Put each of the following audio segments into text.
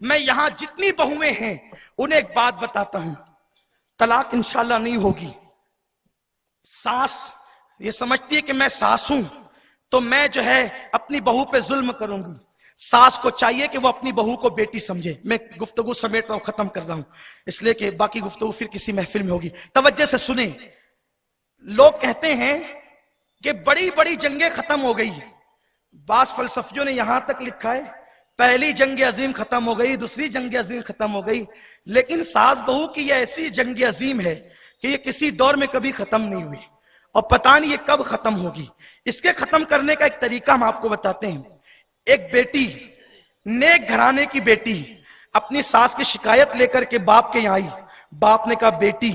میں یہاں جتنی بہویں ہیں انہیں ایک بات بتاتا ہوں، طلاق انشاءاللہ نہیں ہوگی۔ ساس یہ سمجھتی ہے کہ میں ساس ہوں تو میں جو ہے اپنی بہو پہ ظلم کروں گی۔ ساس کو چاہیے کہ وہ اپنی بہو کو بیٹی سمجھے۔ میں گفتگو سمیٹ رہا ہوں، ختم کر رہا ہوں، اس لیے کہ باقی گفتگو پھر کسی محفل میں ہوگی۔ توجہ سے سنیں، لوگ کہتے ہیں کہ بڑی بڑی جنگیں ختم ہو گئی۔ بعض فلسفیوں نے یہاں تک لکھا ہے پہلی جنگ عظیم ختم ہو گئی، دوسری جنگ عظیم ختم ہو گئی، لیکن ساس بہو کی یہ ایسی جنگ عظیم ہے کہ یہ کسی دور میں کبھی ختم نہیں ہوئی، اور پتہ نہیں یہ کب ختم ہوگی۔ اس کے ختم کرنے کا ایک طریقہ ہم آپ کو بتاتے ہیں۔ ایک بیٹی، نیک گھرانے کی بیٹی، اپنی ساس کی شکایت لے کر کے باپ کے یہاں آئی۔ باپ نے کہا بیٹی،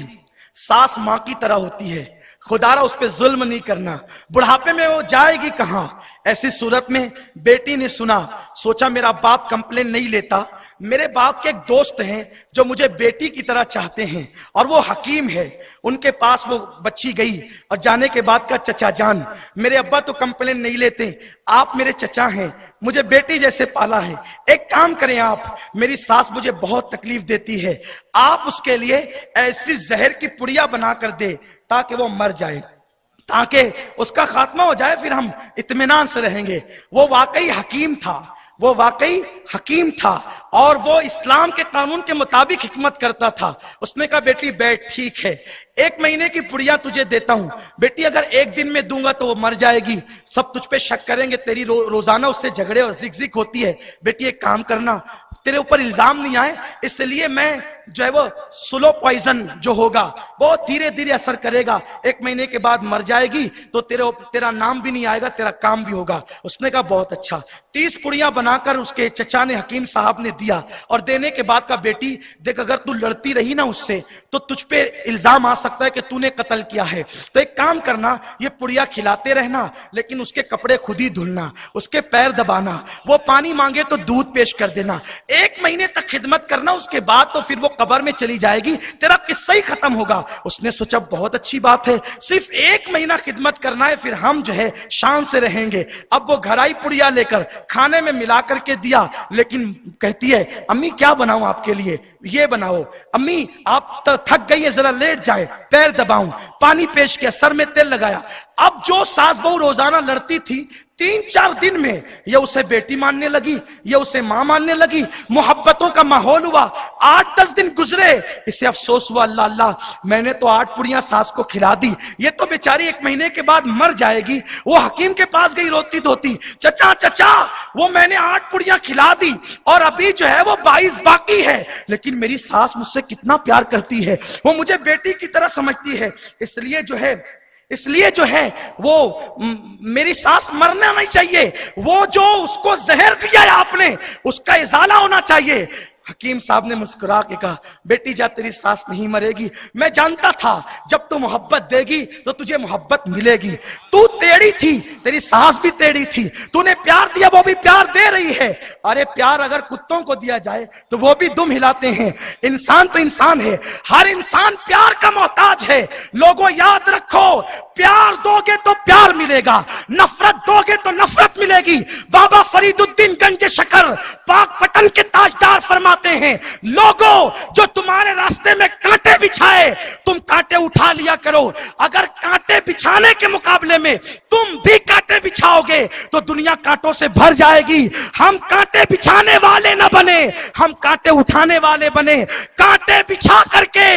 ساس ماں کی طرح ہوتی ہے، خدا را اس پہ ظلم نہیں کرنا، بڑھاپے میں وہ جائے گی کہاں۔ ایسی صورت میں بیٹی نے سنا، سوچا میرا باپ کمپلین نہیں لیتا، میرے باپ کے ایک دوست ہیں جو مجھے بیٹی کی طرح چاہتے ہیں اور وہ حکیم ہے، ان کے پاس وہ بچی گئی اور جانے کے بعد کہا چچا جان، میرے ابا تو کمپلین نہیں لیتے، آپ میرے چچا ہیں، مجھے بیٹی جیسے پالا ہے، ایک کام کریں آپ، میری ساس مجھے بہت تکلیف دیتی ہے، آپ اس کے لیے ایسی زہر کی پڑیا بنا کر دے تاکہ وہ مر جائے، تاکہ اس کا خاتمہ ہو جائے، پھر ہم اطمینان سے رہیں گے۔ وہ واقعی حکیم تھا، وہ واقعی حکیم تھا، اور وہ اسلام کے قانون کے مطابق حکمت کرتا تھا۔ اس نے کہا بیٹی بیٹھ، ٹھیک ہے، 1 مہینے کی پڑیا تجھے دیتا ہوں، بیٹی اگر 1 دن میں دوں گا تو وہ مر جائے گی، سب تجھ پہ شک کریں گے، تیری روزانہ اس سے جھگڑے اور زک ہوتی ہے، بیٹی ایک کام کرنا، تیرے اوپر الزام نہیں آئے اس لیے میں جو ہے وہ سلو پوائزن جو ہوگا وہ دھیرے دھیرے اثر کرے گا، 1 مہینے کے بعد مر جائے گی تو تیرا نام بھی نہیں آئے گا، تیرا کام بھی ہوگا۔ اس نے کہا بہت اچھا۔ 30 پڑیاں بنا کر اس کے چچا نے، حکیم صاحب نے دیا، اور دینے کے بعد کہا بیٹی دیکھ اگر تو لڑتی رہی نا اس سے تو تجھ پہ الزام آ سکتا ہے کہ تو نے قتل کیا ہے، تو ایک کام کرنا، یہ پڑیا کھلاتے رہنا لیکن اس کے کپڑے خود ہی دھلنا، اس کے پیر دبانا، وہ پانی مانگے تو دودھ پیش کر دینا، 1 مہینے تک خدمت کرنا، اس کے بعد تو پھر وہ قبر میں چلی جائے گی، تیرا قصہ ہی ختم ہوگا۔ اس نے سوچا بہت اچھی بات ہے، صرف 1 مہینہ خدمت کرنا ہے، پھر ہم جو ہے شان سے رہیں گے۔ اب وہ گھر آئی پڑیا لے کر، کھانے میں ملا کر کے دیا، لیکن کہتی ہے امی کیا بناؤں آپ کے لیے، یہ بناؤ، امی آپ تھک گئی ہے ذرا لیٹ جائے، پیر دباؤں، پانی پیش کیا، سر میں تیل لگایا۔ اب جو ساس بہو روزانہ لڑتی تھی 3-4 دن میں یہ اسے بیٹی ماننے لگی، یہ اسے ماں ماننے لگی، محبتوں کا ماحول ہوا۔ 8-10 دن گزرے، اسے افسوس ہوا اللہ اللہ میں نے تو 8 پڑیاں ساس کو کھلا دی، یہ تو بیچاری 1 مہینے کے بعد مر جائے گی۔ وہ حکیم کے پاس گئی روتی دھوتی، چچا چچا وہ میں نے 8 پڑیاں کھلا دی اور ابھی جو ہے وہ 22 باقی ہے، لیکن میری ساس مجھ سے کتنا پیار کرتی ہے، وہ مجھے بیٹی کی طرح سمجھتی ہے، اس لیے جو ہے وہ میری ساس مرنا نہیں چاہیے، وہ جو اس کو زہر دیا ہے آپ نے اس کا ازالہ ہونا چاہیے۔ حکیم صاحب نے مسکرا کے کہا بیٹی جا تیری ساس نہیں مرے گی، میں جانتا تھا جب تو محبت دے گی تو تجھے محبت ملے گی، تو ٹیڑھی تھی، تیری ساس بھی ٹیڑھی تھی، تو نے پیار دیا وہ بھی پیار دے رہی ہے، ارے پیار اگر کتوں کو دیا جائے تو وہ بھی دم ہلاتے ہیں، انسان تو انسان ہے، ہر انسان پیار کا محتاج ہے۔ لوگوں یاد رکھو پیار دو گے تو پیار ملے گا، نفرت دو گے تو نفرت ملے گی۔ بابا فرید الدین گنج شکر پاک پٹن کے تاجدار فرماتے ہیں لوگوں جو تمہارے راستے میں کانٹے بچھائے تم کانٹے اٹھا لیا کرو، اگر کانٹے بچھانے کے مقابلے میں تم بھی کانٹے بچھاؤ گے تو دنیا کانٹوں سے بھر جائے گی۔ ہم کانٹے بچھانے والے نہ بنے، ہم کانٹے اٹھانے والے بنے۔ کانٹے بچھا کر کے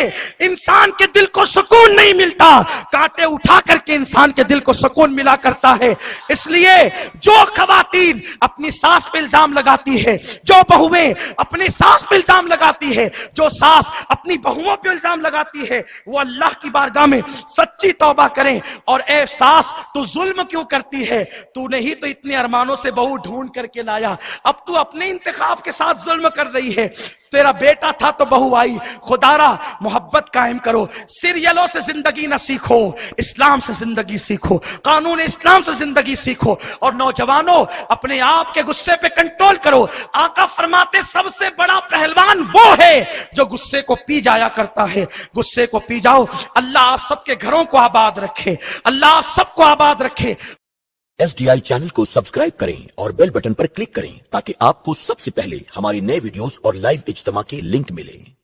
انسان کے دل کو سکون نہیں ملتا، کانٹے اٹھا کر کے انسان کے دل کو سکون ملا کرتا ہے۔ اس لیے جو خواتین اپنی ساس پہ الزام لگاتی ہے، جو بہویں اپنی ساس پہ الزام لگاتی ہے، جو ساس اپنی بہووں پہ الزام لگاتی ہے، وہ اللہ کی بارگاہ میں سچی توبہ کریں اور اے ساس تو ظلم کیوں کرتی ہے، تو نے ہی تو اتنے ارمانوں سے بہو ڈھونڈ کر کے لایا، اب تو اپنے انتخاب کے ساتھ ظلم کر رہی ہے۔ تیرا بیٹا تھا تو بہو آئی، خدا را محبت قائم کرو، سیریلوں سے زندگی نہ سیکھو، اسلام سے زندگی سیکھو، قانون اسلام سے زندگی سیکھو، اور نوجوانوں اپنے آپ کے غصے پہ کنٹرول کرو۔ آقا فرماتے سب سے بڑا پہلوان وہ ہے جو غصے کو پی جایا کرتا ہے، غصے کو پی جاؤ۔ اللہ آپ سب کے گھروں کو آباد رکھے، اللہ آپ سب کو آباد رکھے۔ SDI چینل کو سبسکرائب کریں اور بیل بٹن پر کلک کریں تاکہ آپ کو سب سے پہلے ہماری نئے ویڈیوز اور لائیو اجتماع کے لنک ملیں۔